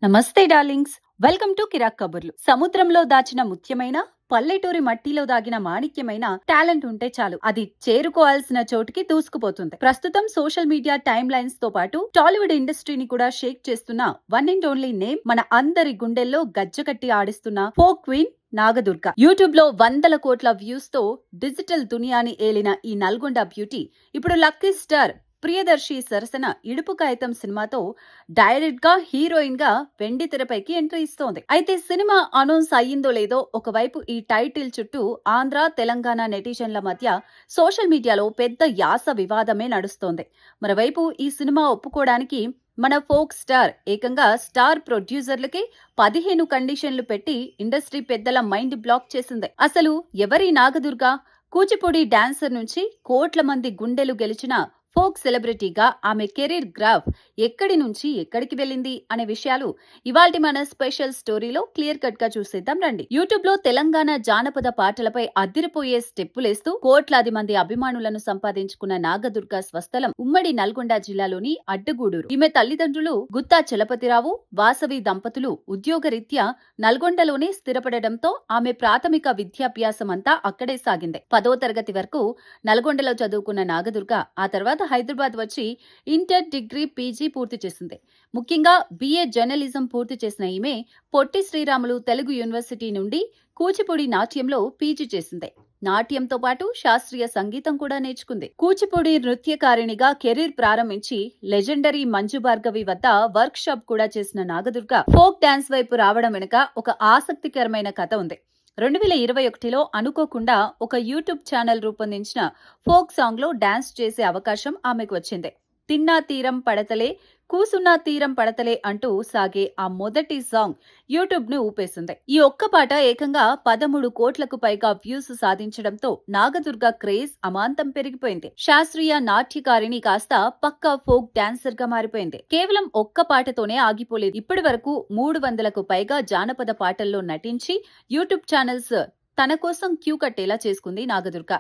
నమస్తే darlings. Welcome to కిరాక్ కబుర్లు. సముద్రంలో దాచిన ముత్యమైన, పల్లెటూరి మట్టిలో దాగిన మాణిక్యమైన టాలెంట్ ఉంటే చాలు, అది చేరుకోవాల్సిన చోటుకి దూసుకుపోతుంది. ప్రస్తుతం సోషల్ మీడియా టైమ్ లైన్స్ తో పాటు టాలీవుడ్ ఇండస్ట్రీని కూడా షేక్ చేస్తున్న వన్ అండ్ ఓన్లీ నేమ్, మన అందరి గుండెల్లో గజ్జకట్టి ఆడిస్తున్న ఫోక్ క్వీన్ నాగదుర్గ. యూట్యూబ్ లో వందల కోట్ల వ్యూస్ తో డిజిటల్ దునియాని ఏలిన ఈ నల్గొండ బ్యూటీ ఇప్పుడు లక్కీ స్టార్ ప్రియదర్శి సరసన ఇడుపు కాగితం సినిమాతో డైరెక్ట్ గా హీరోయిన్ గా వెండి తెరపైకి ఎంట్రీ ఇస్తోంది. అయితే సినిమా అనౌన్స్ అయ్యిందో లేదో, ఒకవైపు ఈ టైటిల్ చుట్టూ ఆంధ్ర తెలంగాణ నెటిజన్ల మధ్య సోషల్ మీడియాలో పెద్ద యాస వివాదమే నడుస్తోంది. మరోవైపు ఈ సినిమా ఒప్పుకోవడానికి మన ఫోక్ స్టార్ ఏకంగా స్టార్ ప్రొడ్యూసర్లకి 15 కండిషన్లు పెట్టి ఇండస్ట్రీ పెద్దల మైండ్ బ్లాక్ చేసింది. అసలు ఎవరి నాగదుర్గ? కూచిపూడి డాన్సర్ నుంచి కోట్ల మంది గుండెలు గెలిచిన ఫోక్ సెలబ్రిటీగా ఆమె కెరీర్ గ్రాఫ్ ఎక్కడి నుంచి ఎక్కడికి వెళ్ళింది అనే విషయాలు ఇవాల్టి మన స్పెషల్ స్టోరీలో క్లియర్ కట్ గా చూసేద్దాం రండి. యూట్యూబ్ లో తెలంగాణ జానపద పాటలపై అదిరిపోయే స్టెప్పులేస్తూ కోట్లాది మంది అభిమానులను సంపాదించుకున్న నాగదుర్గ స్వస్థలం ఉమ్మడి నల్గొండ జిల్లాలోని అడ్డగూడూరు. ఈమె తల్లిదండ్రులు గుత్తా చలపతిరావు, వాసవి దంపతులు ఉద్యోగరీత్యా నల్గొండలోనే స్థిరపడడంతో ఆమె ప్రాథమిక విద్యాభ్యాసం అంతా అక్కడే సాగింది. 10వ తరగతి వరకు నల్గొండలో చదువుకున్న నాగదుర్గ ఆ తర్వాత హైదరాబాద్ వచ్చి ఇంటర్, డిగ్రీ, పీజీ పూర్తి చేసింది. ముఖ్యంగా BA జర్నలిజం పూర్తి చేసిన ఈమె పొట్టి శ్రీరాములు తెలుగు యూనివర్సిటీ నుండి కూచిపూడి నాట్యంలో పీజీ చేసింది. నాట్యంతో పాటు శాస్త్రీయ సంగీతం కూడా నేర్చుకుంది. కూచిపూడి నృత్యకారిణిగా కెరీర్ ప్రారంభించి లెజెండరీ మంజు భార్గవి వద్ద వర్క్ షాప్ కూడా చేసిన నాగదుర్గ ఫోక్ డాన్స్ వైపు రావడం వెనుక ఒక ఆసక్తికరమైన కథ ఉంది. 2021లో అనుకోకుండా ఒక యూట్యూబ్ ఛానల్ రూపొందించిన ఫోక్ సాంగ్ లో డాన్స్ చేసే అవకాశం ఆమెకు వచ్చింది. తిన్నా తీరం పడతలే, కూసున్నా తీరం పడతలే అంటూ సాగే ఆ మొదటి సాంగ్ యూట్యూబ్ ను ఊపేసింది. ఈ ఒక్క పాట ఏకంగా 13 కోట్లకు పైగా వ్యూస్ సాధించడంతో నాగదుర్గ క్రేజ్ అమాంతం పెరిగిపోయింది. శాస్త్రీయ నాట్యకారిణి కాస్త పక్కా ఫోక్ డాన్సర్ గా మారిపోయింది. కేవలం ఒక్క పాటతోనే ఆగిపోలేదు. ఇప్పటి వరకు 300కు పైగా జానపద పాటల్లో నటించి యూట్యూబ్ ఛానల్స్ తన కోసం క్యూ కట్టేలా చేసుకుంది నాగదుర్గ.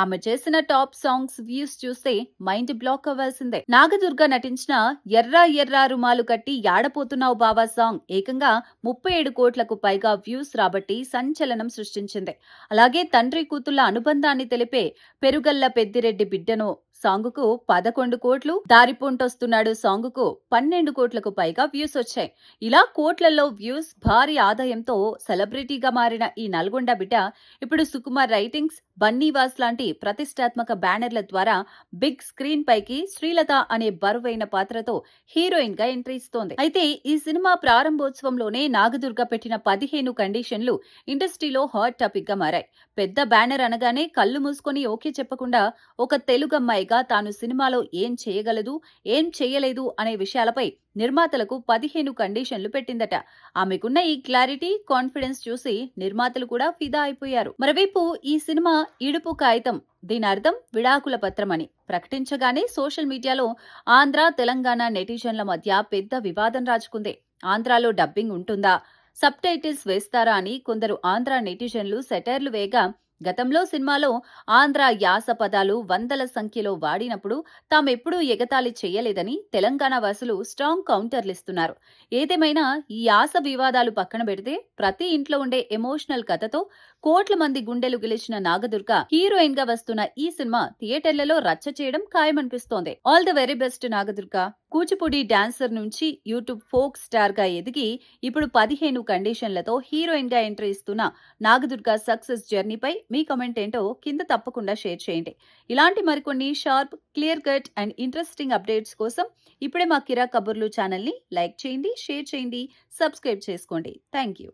ఆమె చేసిన టాప్ సాంగ్స్ వ్యూస్ చూస్తే మైండ్ బ్లాక్ అవ్వాల్సిందే. నాగదుర్గ నటించిన ఎర్రా ఎర్రా రుమాలు కట్టి యాడపోతున్నావు బావా సాంగ్ ఏకంగా 37 కోట్లకు పైగా వ్యూస్ రాబట్టి సంచలనం సృష్టించింది. అలాగే తండ్రి కూతుళ్ల అనుబంధాన్ని తెలిపే పెరుగల్ల పెద్దిరెడ్డి బిడ్డను సాంగుకు 11 కోట్లు, దారిపొంటొస్తున్నాడు సాంగుకు 12 కోట్లకు పైగా వ్యూస్ వచ్చాయి. ఇలా కోట్లలో వ్యూస్, భారీ ఆదాయంతో సెలబ్రిటీగా మారిన ఈ నల్గొండ బిడ్డ ఇప్పుడు సుకుమార్ రైటింగ్స్, బన్నీవాస్ లాంటి ప్రతిష్టాత్మక బ్యానర్ల ద్వారా బిగ్ స్క్రీన్ పైకి శ్రీలత అనే బరువైన పాత్రతో హీరోయిన్ గా ఎంట్రీ ఇస్తోంది. అయితే ఈ సినిమా ప్రారంభోత్సవంలోనే నాగదుర్గ పెట్టిన 15 కండిషన్లు ఇండస్ట్రీలో హాట్ టాపిక్ గా మారాయి. పెద్ద బ్యానర్ అనగానే కళ్ళు మూసుకొని ఓకే చెప్పకుండా ఒక తెలుగమ్మాయిగా తాను సినిమాలో ఏం చేయగలదు, ఏం చేయలేదు అనే విషయాలపై నిర్మాతలకు 15 కండిషన్లు పెట్టిందట. ఆమెకున్న ఈ క్లారిటీ, కాన్ఫిడెన్స్ చూసి నిర్మాతలు కూడా ఫిదా అయిపోయారు. మరోవైపు ఈ సినిమా ఇడుపు కాగితం, దీని అర్థం విడాకుల పత్రం అని ప్రకటించగానే సోషల్ మీడియాలో ఆంధ్ర, తెలంగాణ నెటిజన్ల మధ్య పెద్ద వివాదం రాజుకుంది. ఆంధ్రాలో డబ్బింగ్ ఉంటుందా, సబ్ టైటిల్స్ వేస్తారా అని కొందరు ఆంధ్ర నెటిజన్లు సెటైర్లు వేగా, గతంలో సినిమాలో ఆంధ్ర యాస పదాలు వందల సంఖ్యలో వాడినప్పుడు తామెప్పుడూ ఎగతాళి చేయలేదని తెలంగాణ వాసులు స్ట్రాంగ్ కౌంటర్లిస్తున్నారు. ఏదేమైనా ఈ యాస వివాదాలు పక్కన పెడితే ప్రతి ఇంట్లో ఉండే ఎమోషనల్ కథతో కోట్ల మంది గుండెలు గెలిచిన నాగదుర్గ హీరోయిన్ గా వస్తున్న ఈ సినిమా థియేటర్లలో రచ్చ చేయడం ఖాయమనిపిస్తోంది. All the very best Nagadurga. Kuchipudi dancer నుంచి యూట్యూబ్ ఫోక్ స్టార్ గా ఎదిగి ఇప్పుడు 15 కండిషన్లతో హీరోయిన్ గా ఎంట్రీ ఇస్తున్న నాగదుర్గ సక్సెస్ జర్నీపై మీ కమెంట్ ఏంటో కింద తప్పకుండా షేర్ చేయండి. ఇలాంటి మరికొన్ని sharp, clear cut and interesting updates కోసం ఇప్పుడే మా కిరాక్ కబుర్లు ఛానల్ ని లైక్ చేయండి, షేర్ చేయండి, సబ్స్క్రైబ్ చేసుకోండి. Thank you.